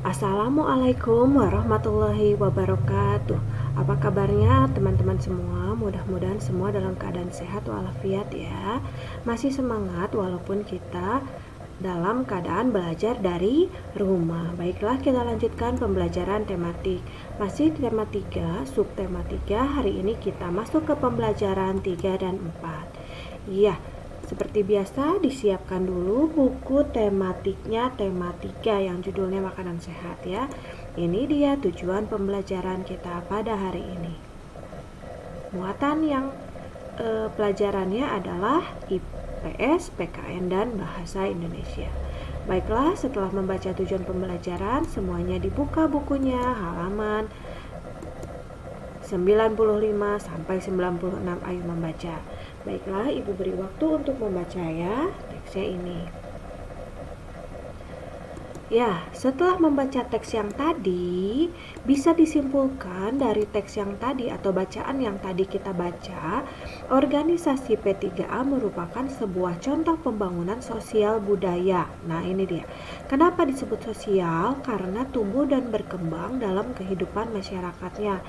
Assalamualaikum warahmatullahi wabarakatuh. Apa kabarnya teman-teman semua? Mudah-mudahan semua dalam keadaan sehat walafiat ya. Masih semangat walaupun kita dalam keadaan belajar dari rumah. Baiklah, kita lanjutkan pembelajaran tematik. Masih tema 3, subtema 3. Hari ini kita masuk ke pembelajaran 3 dan 4. Iya, seperti biasa disiapkan dulu buku tematiknya, tema 3 yang judulnya makanan sehat ya. Ini dia tujuan pembelajaran kita pada hari ini. Muatan yang pelajarannya adalah IPS, PKN, dan Bahasa Indonesia. Baiklah, setelah membaca tujuan pembelajaran, semuanya dibuka bukunya halaman 95 sampai 96. Ayo membaca. Baiklah, Ibu beri waktu untuk membaca ya teksnya ini. Ya, setelah membaca teks yang tadi, bisa disimpulkan dari teks yang tadi atau bacaan yang tadi kita baca, organisasi P3A merupakan sebuah contoh pembangunan sosial budaya. Nah, ini dia. Kenapa disebut sosial? Karena tumbuh dan berkembang dalam kehidupan masyarakatnya.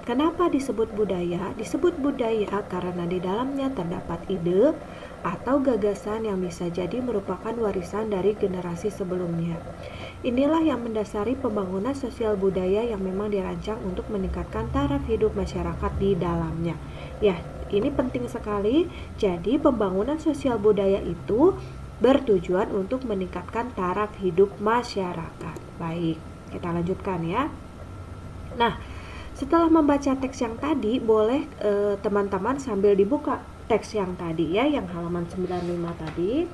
Kenapa disebut budaya? Disebut budaya karena di dalamnya terdapat ide atau gagasan yang bisa jadi merupakan warisan dari generasi sebelumnya. Inilah yang mendasari pembangunan sosial budaya yang memang dirancang untuk meningkatkan taraf hidup masyarakat di dalamnya. Ya, ini penting sekali. Jadi pembangunan sosial budaya itu bertujuan untuk meningkatkan taraf hidup masyarakat. Baik, kita lanjutkan ya. Nah, setelah membaca teks yang tadi, boleh teman-teman sambil dibuka teks yang tadi ya, yang halaman 95 tadi.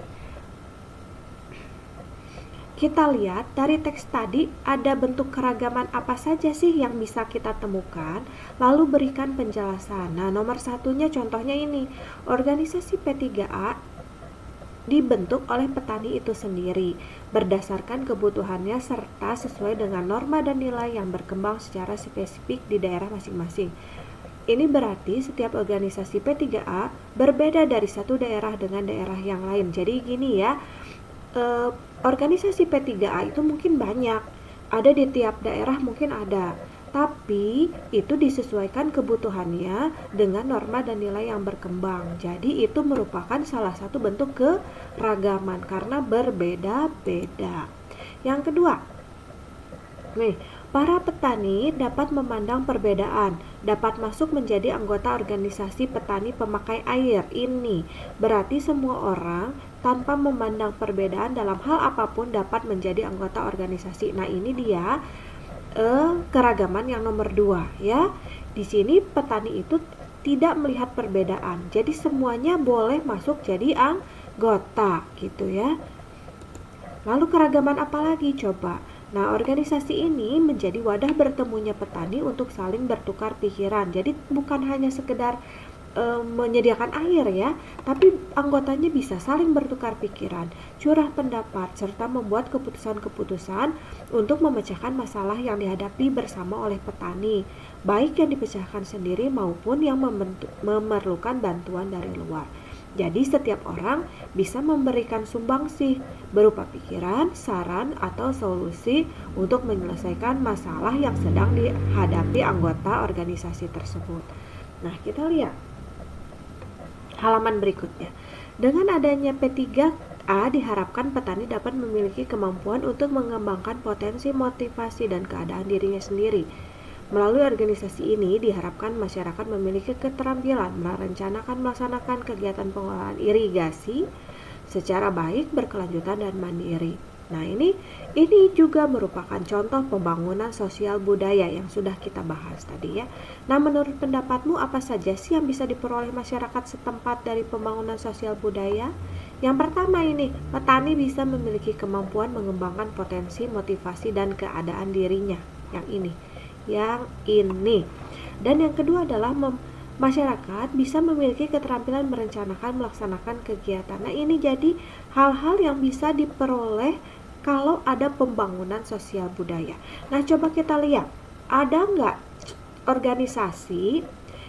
Kita lihat dari teks tadi ada bentuk keragaman apa saja sih yang bisa kita temukan, lalu berikan penjelasan. Nah, nomor satunya contohnya ini, organisasi P3A dibentuk oleh petani itu sendiri berdasarkan kebutuhannya serta sesuai dengan norma dan nilai yang berkembang secara spesifik di daerah masing-masing. Ini berarti setiap organisasi P3A berbeda dari satu daerah dengan daerah yang lain. Jadi gini ya, organisasi P3A itu mungkin banyak, ada di tiap daerah mungkin ada, tapi itu disesuaikan kebutuhannya dengan norma dan nilai yang berkembang. Jadi itu merupakan salah satu bentuk keragaman karena berbeda-beda. Yang kedua, nih, para petani dapat memandang perbedaan, dapat masuk menjadi anggota organisasi petani pemakai air. Ini berarti semua orang tanpa memandang perbedaan dalam hal apapun dapat menjadi anggota organisasi. Nah, ini dia keragaman yang nomor 2 ya. Di sini petani itu tidak melihat perbedaan. Jadi semuanya boleh masuk jadi anggota gitu ya. Lalu keragaman apa lagi coba? Nah, organisasi ini menjadi wadah bertemunya petani untuk saling bertukar pikiran. Jadi bukan hanya sekedar menyediakan air ya, tapi anggotanya bisa saling bertukar pikiran, curah pendapat, serta membuat keputusan-keputusan untuk memecahkan masalah yang dihadapi bersama oleh petani, baik yang dipecahkan sendiri maupun yang memerlukan bantuan dari luar. Jadi setiap orang bisa memberikan sumbangsih berupa pikiran, saran, atau solusi untuk menyelesaikan masalah yang sedang dihadapi anggota organisasi tersebut. Nah, kita lihat halaman berikutnya. Dengan adanya P3A diharapkan petani dapat memiliki kemampuan untuk mengembangkan potensi, motivasi, dan keadaan dirinya sendiri. Melalui organisasi ini diharapkan masyarakat memiliki keterampilan merencanakan melaksanakan kegiatan pengelolaan irigasi secara baik, berkelanjutan, dan mandiri. Nah, ini juga merupakan contoh pembangunan sosial budaya yang sudah kita bahas tadi ya. Nah, menurut pendapatmu apa saja sih yang bisa diperoleh masyarakat setempat dari pembangunan sosial budaya? Yang pertama ini, petani bisa memiliki kemampuan mengembangkan potensi, motivasi, dan keadaan dirinya. Yang ini. Dan yang kedua adalah masyarakat bisa memiliki keterampilan merencanakan, melaksanakan kegiatan. Nah, ini jadi hal-hal yang bisa diperoleh kalau ada pembangunan sosial budaya. Nah, coba kita lihat, ada nggak organisasi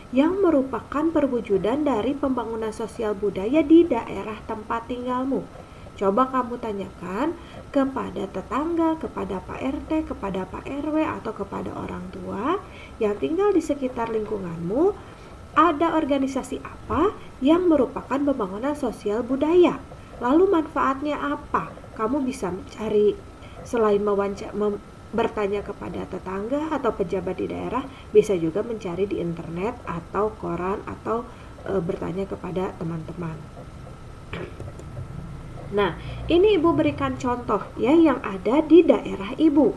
yang merupakan perwujudan dari pembangunan sosial budaya di daerah tempat tinggalmu? Coba kamu tanyakan kepada tetangga, kepada Pak RT, kepada Pak RW, atau kepada orang tua yang tinggal di sekitar lingkunganmu, ada organisasi apa yang merupakan pembangunan sosial budaya. Lalu manfaatnya apa? Kamu bisa mencari, selain bertanya kepada tetangga atau pejabat di daerah, bisa juga mencari di internet atau koran atau bertanya kepada teman-teman. Nah, ini Ibu berikan contoh ya yang ada di daerah Ibu.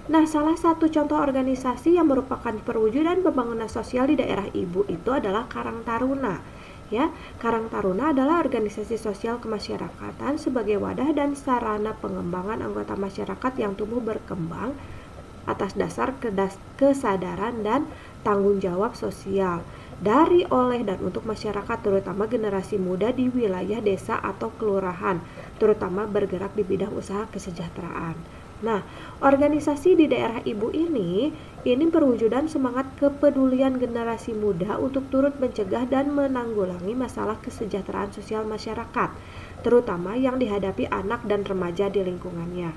Nah, salah satu contoh organisasi yang merupakan perwujudan pembangunan sosial di daerah Ibu itu adalah Karang Taruna. Ya, Karang Taruna adalah organisasi sosial kemasyarakatan sebagai wadah dan sarana pengembangan anggota masyarakat yang tumbuh berkembang atas dasar kesadaran dan tanggung jawab sosial dari, oleh, dan untuk masyarakat, terutama generasi muda di wilayah desa atau kelurahan, terutama bergerak di bidang usaha kesejahteraan. Nah, organisasi di daerah Ibu ini perwujudan semangat kepedulian generasi muda untuk turut mencegah dan menanggulangi masalah kesejahteraan sosial masyarakat, terutama yang dihadapi anak dan remaja di lingkungannya.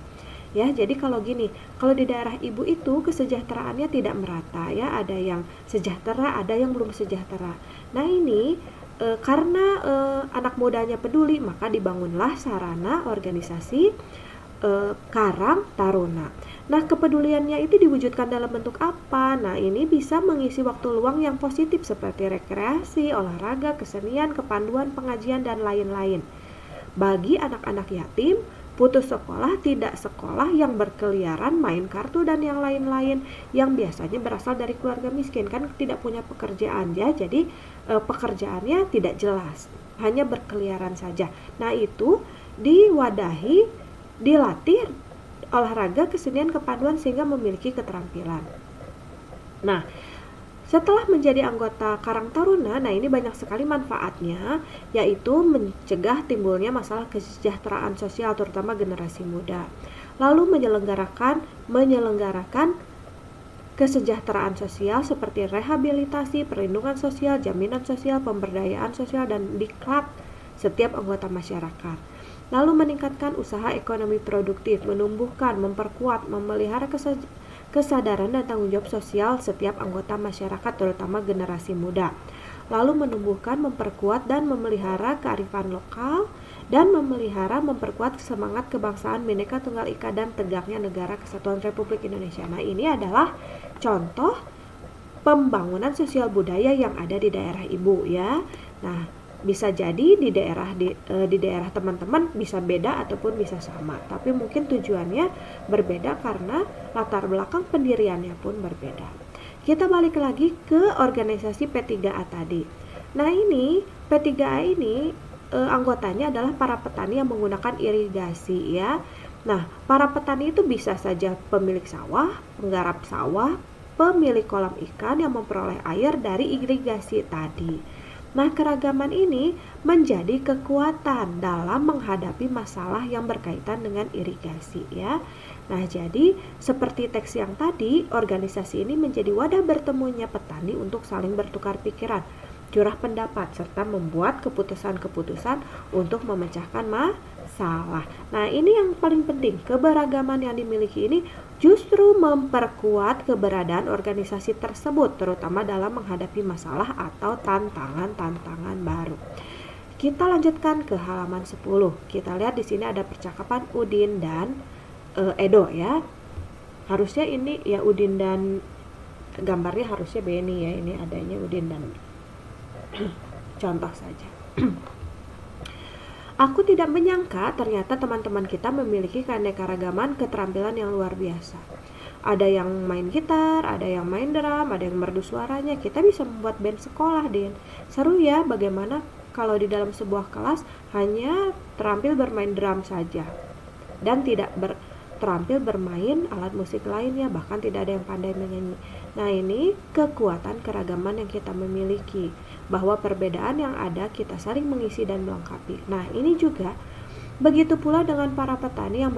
Ya, jadi kalau di daerah Ibu itu kesejahteraannya tidak merata ya, ada yang sejahtera, ada yang belum sejahtera. Nah, ini karena anak mudanya peduli, maka dibangunlah sarana organisasi Karang Taruna. Nah, kepeduliannya itu diwujudkan dalam bentuk apa? Nah, ini bisa mengisi waktu luang yang positif seperti rekreasi, olahraga, kesenian, kepanduan, pengajian, dan lain-lain. Bagi anak-anak yatim, putus sekolah, tidak sekolah, yang berkeliaran, main kartu, dan yang lain-lain yang biasanya berasal dari keluarga miskin, kan tidak punya pekerjaan ya, jadi pekerjaannya tidak jelas, hanya berkeliaran saja. Nah, itu diwadahi, dilatih olahraga, kesenian, kepanduan sehingga memiliki keterampilan. Nah, setelah menjadi anggota Karang Taruna, nah ini banyak sekali manfaatnya, yaitu mencegah timbulnya masalah kesejahteraan sosial terutama generasi muda. Lalu menyelenggarakan kesejahteraan sosial seperti rehabilitasi, perlindungan sosial, jaminan sosial, pemberdayaan sosial, dan diklat setiap anggota masyarakat. Lalu meningkatkan usaha ekonomi produktif, menumbuhkan, memperkuat, memelihara kesadaran dan tanggung jawab sosial setiap anggota masyarakat terutama generasi muda. Lalu menumbuhkan, memperkuat, dan memelihara kearifan lokal dan memperkuat semangat kebangsaan Bhinneka Tunggal Ika dan tegaknya Negara Kesatuan Republik Indonesia. Nah, ini adalah contoh pembangunan sosial budaya yang ada di daerah Ibu ya. Nah, bisa jadi di daerah teman-teman bisa beda ataupun bisa sama, tapi mungkin tujuannya berbeda karena latar belakang pendiriannya pun berbeda. Kita balik lagi ke organisasi P3A tadi. Nah, ini P3A ini anggotanya adalah para petani yang menggunakan irigasi ya. Nah, para petani itu bisa saja pemilik sawah, penggarap sawah, pemilik kolam ikan yang memperoleh air dari irigasi tadi. Nah, keragaman ini menjadi kekuatan dalam menghadapi masalah yang berkaitan dengan irigasi ya. Nah, jadi seperti teks yang tadi, organisasi ini menjadi wadah bertemunya petani untuk saling bertukar pikiran, curah pendapat, serta membuat keputusan-keputusan untuk memecahkan masalah. Nah, ini yang paling penting, keberagaman yang dimiliki ini justru memperkuat keberadaan organisasi tersebut, terutama dalam menghadapi masalah atau tantangan-tantangan baru. Kita lanjutkan ke halaman 10. Kita lihat di sini ada percakapan Udin dan Edo ya. Harusnya ini ya Udin dan gambarnya harusnya Beni ya. Ini adanya Udin dan contoh saja. Aku tidak menyangka ternyata teman-teman kita memiliki keanekaragaman keterampilan yang luar biasa. Ada yang main gitar, ada yang main drum, ada yang merdu suaranya. Kita bisa membuat band sekolah, Din. Seru ya, bagaimana kalau di dalam sebuah kelas hanya terampil bermain drum saja dan tidak terampil bermain alat musik lainnya, bahkan tidak ada yang pandai menyanyi. Nah, ini kekuatan keragaman yang kita miliki, bahwa perbedaan yang ada kita saling mengisi dan melengkapi. Nah, ini juga begitu pula dengan para petani yang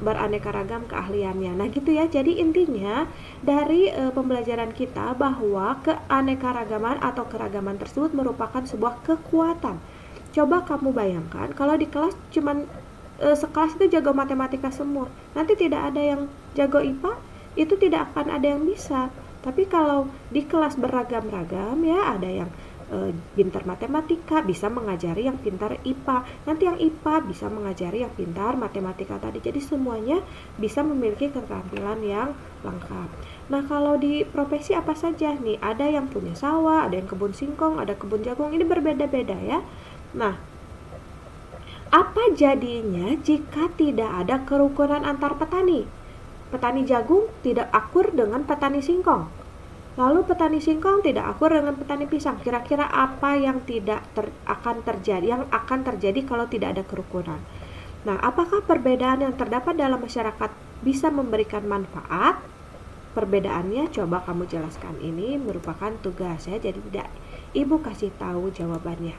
beraneka ragam keahliannya. Nah, gitu ya. Jadi intinya dari pembelajaran kita bahwa keanekaragaman atau keragaman tersebut merupakan sebuah kekuatan. Coba kamu bayangkan kalau di kelas cuman sekelas itu jago matematika semua, nanti tidak ada yang jago IPA, itu tidak akan ada yang bisa. Tapi kalau di kelas beragam-ragam ya, ada yang pintar matematika bisa mengajari yang pintar IPA, nanti yang IPA bisa mengajari yang pintar matematika tadi. Jadi semuanya bisa memiliki keterampilan yang lengkap. Nah, kalau di profesi apa saja nih, ada yang punya sawah, ada yang kebun singkong, ada kebun jagung, ini berbeda-beda ya. Nah, apa jadinya jika tidak ada kerukunan antar petani? Petani jagung tidak akur dengan petani singkong. Lalu petani singkong tidak akur dengan petani pisang. Kira-kira apa yang akan terjadi kalau tidak ada kerukunan? Nah, apakah perbedaan yang terdapat dalam masyarakat bisa memberikan manfaat? Perbedaannya coba kamu jelaskan. Ini merupakan tugas ya, jadi tidak Ibu kasih tahu jawabannya.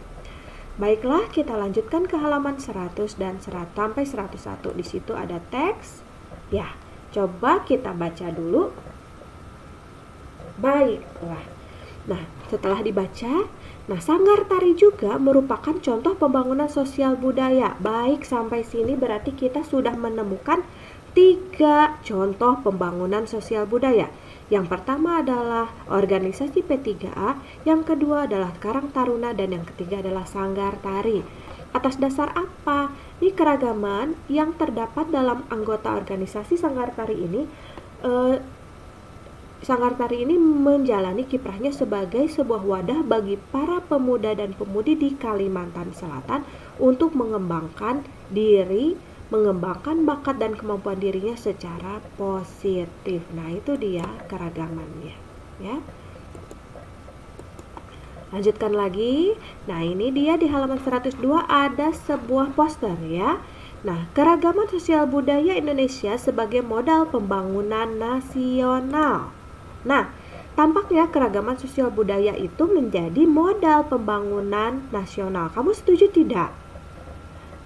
Baiklah, kita lanjutkan ke halaman 100 dan 100 sampai 101. Di situ ada teks. Ya, coba kita baca dulu. Baiklah. Nah, setelah dibaca, sanggar tari juga merupakan contoh pembangunan sosial budaya. Baik, sampai sini berarti kita sudah menemukan 3 contoh pembangunan sosial budaya. Yang pertama adalah organisasi P3A, yang kedua adalah Karang Taruna, dan yang ketiga adalah sanggar tari. Atas dasar apa? Ini keragaman yang terdapat dalam anggota organisasi sanggar tari ini. Sanggar tari ini menjalani kiprahnya sebagai sebuah wadah bagi para pemuda dan pemudi di Kalimantan Selatan untuk mengembangkan diri, mengembangkan bakat dan kemampuan dirinya secara positif. Nah, itu dia keragamannya, ya. Lanjutkan lagi. Nah, ini dia di halaman 102 ada sebuah poster ya. Nah, keragaman sosial budaya Indonesia sebagai modal pembangunan nasional. Nah, tampaknya keragaman sosial budaya itu menjadi modal pembangunan nasional. Kamu setuju tidak?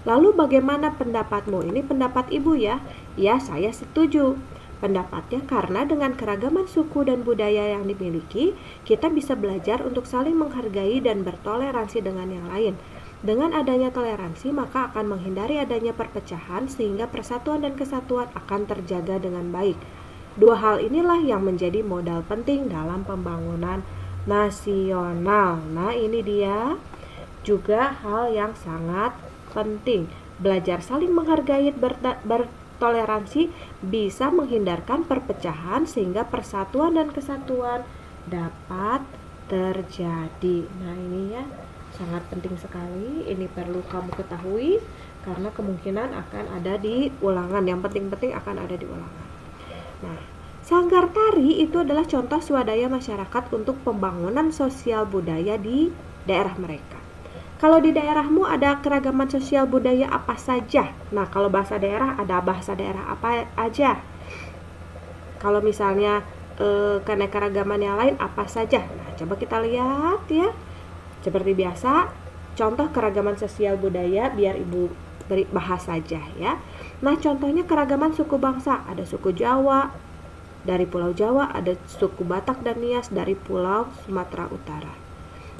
Lalu bagaimana pendapatmu? Ini pendapat Ibu ya. Ya, saya setuju. Pendapatnya karena dengan keragaman suku dan budaya yang dimiliki, kita bisa belajar untuk saling menghargai dan bertoleransi dengan yang lain. Dengan adanya toleransi, maka akan menghindari adanya perpecahan sehingga persatuan dan kesatuan akan terjaga dengan baik. 2 hal inilah yang menjadi modal penting dalam pembangunan nasional. Nah, ini dia juga hal yang sangat penting. Belajar saling menghargai, bertoleransi bisa menghindarkan perpecahan sehingga persatuan dan kesatuan dapat terjadi. Nah, ini ya sangat penting sekali. Ini perlu kamu ketahui karena kemungkinan akan ada di ulangan. Yang penting-penting akan ada di ulangan. Nah, sanggar tari itu adalah contoh swadaya masyarakat untuk pembangunan sosial budaya di daerah mereka. Kalau di daerahmu ada keragaman sosial budaya apa saja? Nah, kalau bahasa daerah ada bahasa daerah apa aja? Kalau misalnya keanekaragaman yang lain apa saja? Nah, coba kita lihat ya. Seperti biasa, contoh keragaman sosial budaya biar Ibu beri bahas saja ya. Nah, contohnya keragaman suku bangsa, ada suku Jawa dari Pulau Jawa, ada suku Batak dan Nias dari Pulau Sumatera Utara.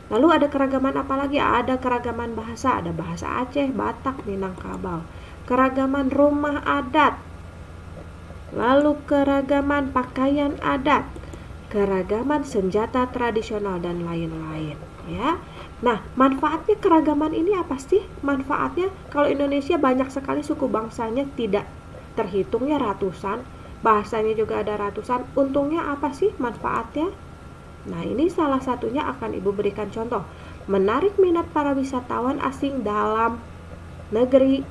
Lalu ada keragaman apa lagi? Ada keragaman bahasa, ada bahasa Aceh, Batak, Minangkabau. Keragaman rumah adat. Lalu keragaman pakaian adat, keragaman senjata tradisional dan lain-lain ya. Nah, manfaatnya keragaman ini apa sih? Manfaatnya kalau Indonesia banyak sekali suku bangsanya, tidak terhitungnya ratusan, bahasanya juga ada ratusan. Untungnya apa sih manfaatnya? Nah, ini salah satunya akan Ibu berikan contoh. Menarik minat para wisatawan asing dalam negeri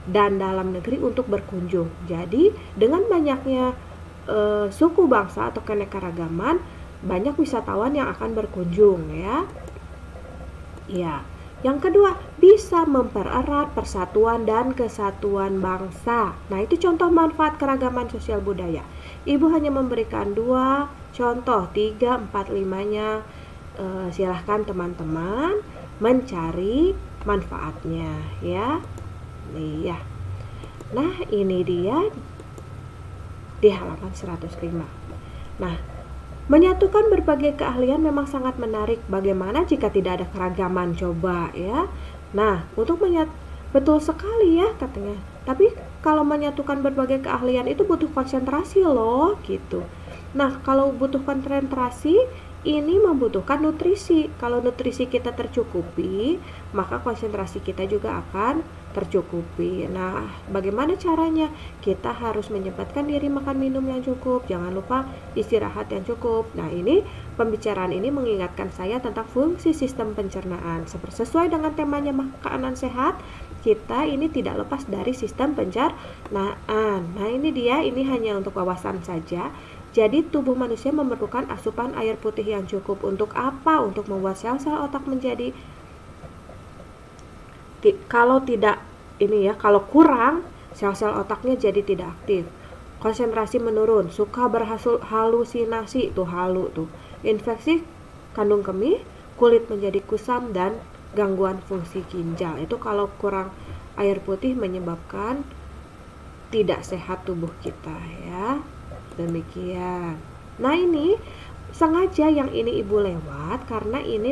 dan dalam negeri untuk berkunjung. Jadi, dengan banyaknya suku bangsa atau keanekaragaman, banyak wisatawan yang akan berkunjung ya. Ya, yang kedua, bisa mempererat persatuan dan kesatuan bangsa. Nah, itu contoh manfaat keragaman sosial budaya. Ibu hanya memberikan 2 contoh, 3, 4, 5-nya. Silahkan teman-teman mencari manfaatnya ya. Iya. Nah, ini dia di halaman 105. Nah, menyatukan berbagai keahlian memang sangat menarik. Bagaimana jika tidak ada keragaman? Coba ya. Nah, untuk Betul sekali ya katanya. Tapi kalau menyatukan berbagai keahlian itu butuh konsentrasi loh gitu. Nah, kalau butuh konsentrasi ini membutuhkan nutrisi. Kalau nutrisi kita tercukupi, maka konsentrasi kita juga akan tercukupi. Nah, bagaimana caranya? Kita harus menyempatkan diri makan minum yang cukup. Jangan lupa istirahat yang cukup. Nah, ini pembicaraan ini mengingatkan saya tentang fungsi sistem pencernaan. Sesuai dengan temanya makanan sehat, kita ini tidak lepas dari sistem pencernaan. Nah, ini dia, ini hanya untuk wawasan saja. Jadi tubuh manusia memerlukan asupan air putih yang cukup. Untuk apa? Untuk membuat sel-sel otak menjadi kalau tidak ini ya, kalau kurang sel-sel otaknya jadi tidak aktif. Konsentrasi menurun, suka berhalusinasi, tuh halu tuh. Infeksi kandung kemih, kulit menjadi kusam dan gangguan fungsi ginjal. Itu kalau kurang air putih menyebabkan tidak sehat tubuh kita ya. Demikian. Nah, ini sengaja yang ini Ibu lewat karena ini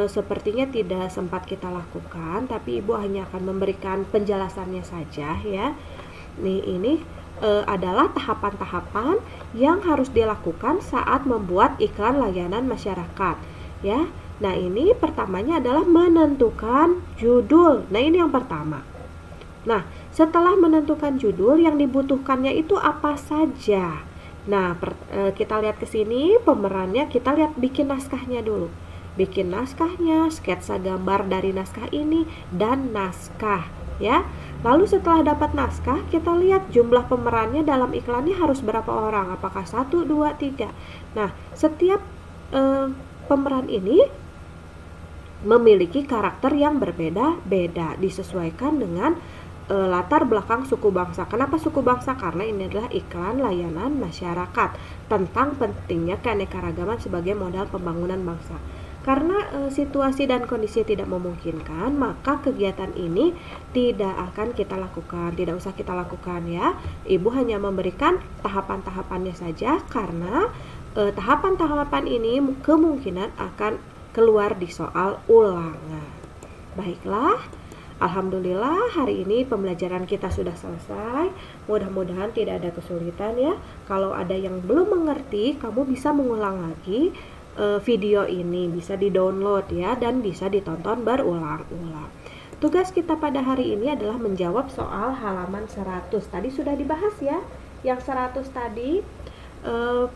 sepertinya tidak sempat kita lakukan, tapi Ibu hanya akan memberikan penjelasannya saja ya. Nih, ini adalah tahapan-tahapan yang harus dilakukan saat membuat iklan layanan masyarakat ya. Nah, ini pertamanya adalah menentukan judul. Nah, ini yang pertama. Nah, setelah menentukan judul, yang dibutuhkannya itu apa saja? Nah, kita lihat ke sini pemerannya, kita lihat bikin naskahnya dulu. Bikin naskahnya, sketsa gambar dari naskah ini, dan naskah ya. Lalu setelah dapat naskah, kita lihat jumlah pemerannya dalam iklannya harus berapa orang? Apakah 1, 2, 3? Nah, setiap pemeran ini memiliki karakter yang berbeda-beda, disesuaikan dengan latar belakang suku bangsa. Kenapa suku bangsa? Karena ini adalah iklan layanan masyarakat tentang pentingnya keanekaragaman sebagai modal pembangunan bangsa. Karena situasi dan kondisi tidak memungkinkan, maka kegiatan ini tidak akan kita lakukan, tidak usah kita lakukan ya. Ibu hanya memberikan tahapan-tahapannya saja karena tahapan-tahapan ini kemungkinan akan keluar di soal ulangan. Baiklah, alhamdulillah hari ini pembelajaran kita sudah selesai. Mudah-mudahan tidak ada kesulitan ya. Kalau ada yang belum mengerti, kamu bisa mengulang lagi video ini, bisa di-download ya, dan bisa ditonton berulang-ulang. Tugas kita pada hari ini adalah menjawab soal halaman 100. Tadi sudah dibahas ya. Yang 100 tadi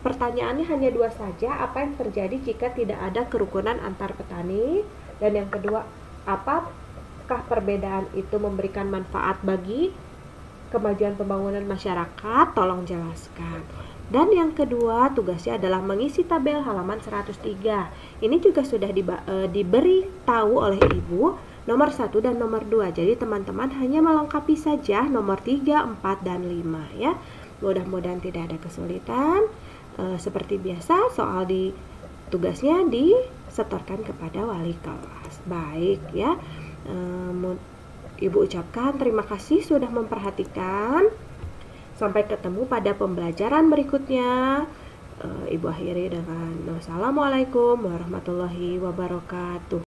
pertanyaannya hanya 2 saja. Apa yang terjadi jika tidak ada kerukunan antar petani? Dan yang kedua, apakah perbedaan itu memberikan manfaat bagi kemajuan pembangunan masyarakat? Tolong jelaskan. Dan yang kedua, tugasnya adalah mengisi tabel halaman 103. Ini juga sudah diberi tahu oleh Ibu nomor 1 dan nomor 2. Jadi teman-teman hanya melengkapi saja nomor 3, 4, dan 5 ya. Mudah-mudahan tidak ada kesulitan. Seperti biasa, soal tugasnya disetorkan kepada wali kelas. Baik ya. Ibu ucapkan terima kasih sudah memperhatikan. Sampai ketemu pada pembelajaran berikutnya. Ibu akhiri dengan wassalamualaikum warahmatullahi wabarakatuh.